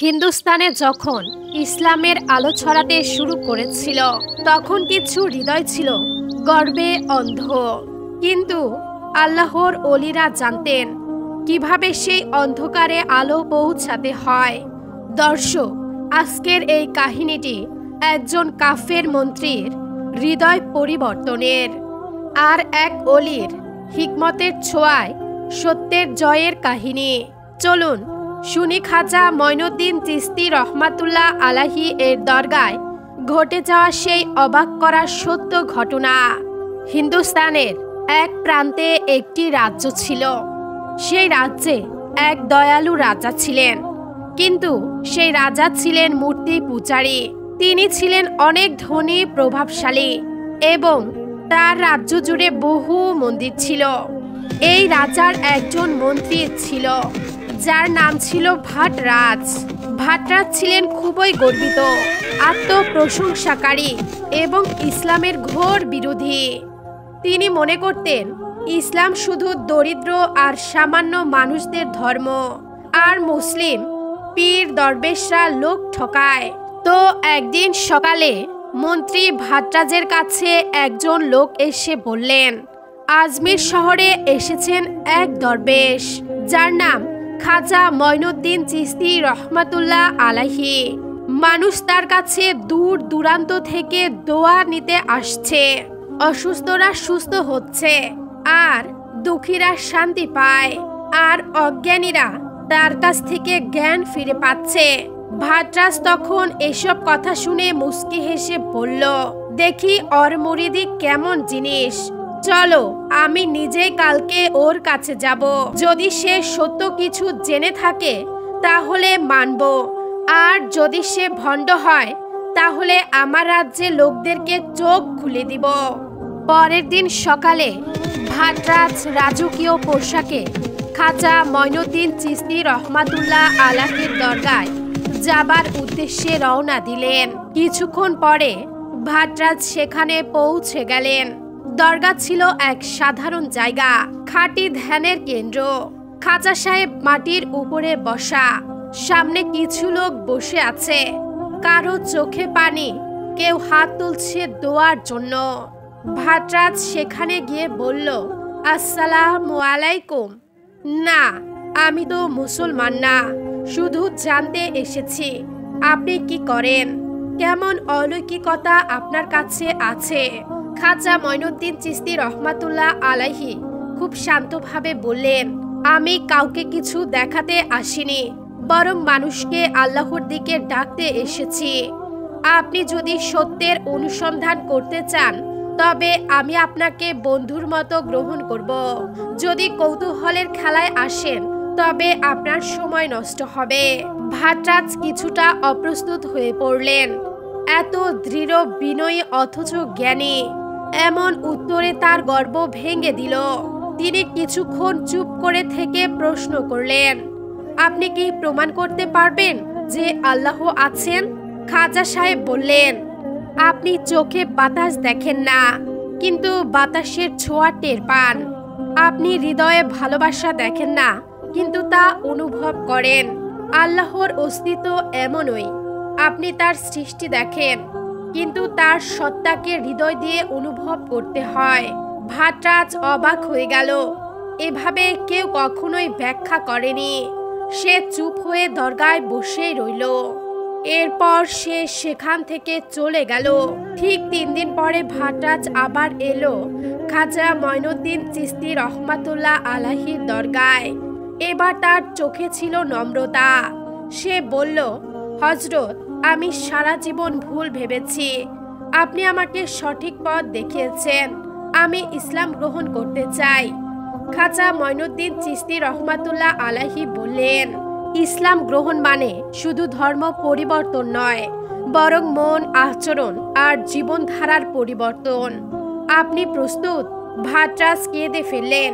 হিন্দুস্তানে যখন ইসলামের আলো ছড়াতে শুরু করেছিল তখন কিছু হৃদয় ছিল গর্বে অন্ধ, কিন্তু আল্লাহর ওলিরা জানতেন কিভাবে সেই অন্ধকারে আলো পৌঁছাতে হয়। দর্শক, আজকের এই কাহিনীটি একজন কাফের মন্ত্রীর হৃদয় পরিবর্তনের আর এক অলির হিকমতের ছোঁয়ায় সত্যের জয়ের কাহিনী। চলুন শুনি খাজা মঈনুদ্দিন চিশতি রহমাতুল্লাহ আলাইহি এর দরগায় ঘটে যাওয়া সেই অবাক করা সত্য ঘটনা। হিন্দুস্তানের এক প্রান্তে একটি রাজ্য ছিল। সেই রাজ্যে এক দয়ালু রাজা ছিলেন, কিন্তু সেই রাজা ছিলেন মূর্তি পূজারী। তিনি ছিলেন অনেক ধনী, প্রভাবশালী এবং তার রাজ্য জুড়ে বহু মন্দির ছিল। এই রাজার একজন মন্ত্রী ছিল যার নাম ছিল ভাটরাজ। ভাটরাজ ছিলেন খুবই গর্বিত, আত্মপ্রশংসাকারী এবং ইসলামের ঘোর বিরোধী। তিনি মনে করতেন ইসলাম শুধু দরিদ্র আর সামান্য মানুষদের ধর্ম, আর মুসলিম পীর দরবেশরা লোক ঠকায়। তো একদিন সকালে মন্ত্রী ভাটরাজের কাছে একজন লোক এসে বললেন, আজমির শহরে এসেছেন এক দরবেশ যার নাম খাজা মঈনুদ্দিন চিশতি রহমাতুল্লাহ আলাইহি। মানুষ তার কাছে দূর দূরান্ত থেকে দোয়া নিতে আসছে। অসুস্থরা সুস্থ হচ্ছে, আর দুঃখীরা শান্তি পায়, আর অজ্ঞানীরা তার কাছ থেকে জ্ঞান ফিরে পাচ্ছে। ভাটরাজ তখন এসব কথা শুনে মুস্কি হেসে বলল, দেখি ওর মুরিদি কেমন জিনিস, চলো আমি নিজেই কালকে ওর কাছে যাব। যদি সে সত্য কিছু জেনে থাকে তাহলে মানব, আর যদি সে ভণ্ড হয় তাহলে আমার রাজ্যে লোকদেরকে চোখ খুলে দিব। পরের দিন সকালে ভাটরাজ রাজকীয় পোশাকে খাজা মঈনুদ্দিন চিশতি রহমাতুল্লাহ আলাইহির দরগায় যাবার উদ্দেশ্যে রওনা দিলেন। কিছুক্ষণ পরে ভাটরাজ সেখানে পৌঁছে গেলেন। দরগা ছিল এক সাধারণ জায়গা, খাঁটি ধ্যানের কেন্দ্র। খাজা সাহেব মাটির উপরে বসা, সামনে কিছু লোক বসে আছে, কারো চোখে পানি, কেউ হাত তুলছে দোয়ার জন্য। ভাটরাজ সেখানে গিয়ে বলল, আসসালামু আলাইকুম। না, আমি তো মুসলমান না, শুধু জানতে এসেছি আপনি কি করেন, কেমন অলৌকিকতা আপনার কাছে আছে। খাজা মঈনুদ্দিন চিশতি রহমাতুল্লাহ আলাইহি খুব শান্তভাবে বললেন, আমি কাউকে কিছু দেখাতে আসিনি, বরং মানুষকে আল্লাহর দিকে ডাকতে এসেছি। আপনি যদি সত্যের অনুসন্ধান করতে চান তবে আমি আপনাকে বন্ধুর মতো গ্রহণ করব। যদি কৌতূহলের খেলায় আসেন তবে আপনার সময় নষ্ট হবে। ভাটরাজ কিছুটা অপ্রস্তুত হয়ে পড়লেন। এত দৃঢ়, বিনয়ী অথচ জ্ঞানী এমন উত্তরে তার গর্ব ভেঙে দিল। তিনি কিছুক্ষণ চুপ করে থেকে প্রশ্ন করলেন, আপনি কি প্রমাণ করতে পারবেন যে আল্লাহ আছেন? খাজা সাহেব বললেন, আপনি চোখে বাতাস দেখেন না, কিন্তু বাতাসের ছোঁয়া টের পান। আপনি হৃদয়ে ভালোবাসা দেখেন না, কিন্তু তা অনুভব করেন। আল্লাহর অস্তিত্ব এমনই, আপনি তার সৃষ্টি দেখেন, কিন্তু তার সত্তাকে হৃদয় দিয়ে অনুভব করতে হয়। ভাটরাজ অবাক হয়ে গেল। এভাবে কেউ কখনোই ব্যাখ্যা করেনি। সে চুপ হয়ে দরগায় বসেই রইল। এরপর সে সেখান থেকে চলে গেল। ঠিক 3 দিন পরে ভাটরাজ আবার এলো খাজা মঈনুদ্দিন চিশতি রহমাতুল্লাহ আলাইহির দরগায়। এবার তার চোখে ছিল নম্রতা। সে বলল, হযরত, আমি সারা জীবন ভুল ভেবেছি, আপনি আমাকে সঠিক পথ দেখিয়েছেন, আমি ইসলাম গ্রহণ করতে চাই। খাজা মঈনুদ্দিন চিশতি রহমাতুল্লাহ আলাইহি বললেন, ইসলাম গ্রহণ মানে শুধু ধর্ম পরিবর্তন নয়, বরং মন, আচরণ আর জীবনধারার পরিবর্তন। আপনি প্রস্তুত? ভাটরাজ কেঁদে ফেললেন।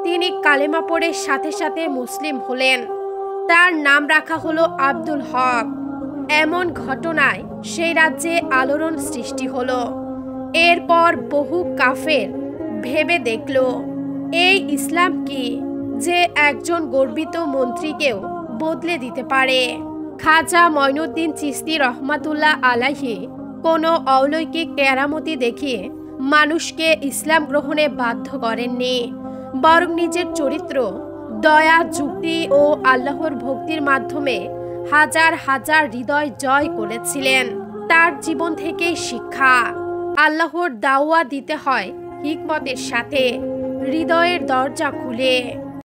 তিনি কালেমা পড়ে সাথে সাথে মুসলিম হলেন। তার নাম রাখা হলো আব্দুল হক। এমন ঘটনায় সেই রাজ্যে আলোড়ন সৃষ্টি হলো। এরপর বহু কাফের ভেবে দেখল, এই ইসলাম কি যে একজন গর্বিত মন্ত্রীকেও বদলে দিতে পারে। খাজা মঈনুদ্দিন চিশতি রহমাতুল্লাহ আলাইহি কোনো অলৌকিক কেরামতি দেখিয়ে মানুষকে ইসলাম গ্রহণে বাধ্য করেননি, বরং নিজের চরিত্র, দয়া, যুক্তি ও আল্লাহর ভক্তির মাধ্যমে হাজার হাজার হৃদয় জয় করেছিলেন। তার জীবন থেকে শিক্ষা, আল্লাহর দাওয়া দিতে হয় হিকমতের সাথে, হৃদয়ের দরজা খুলে।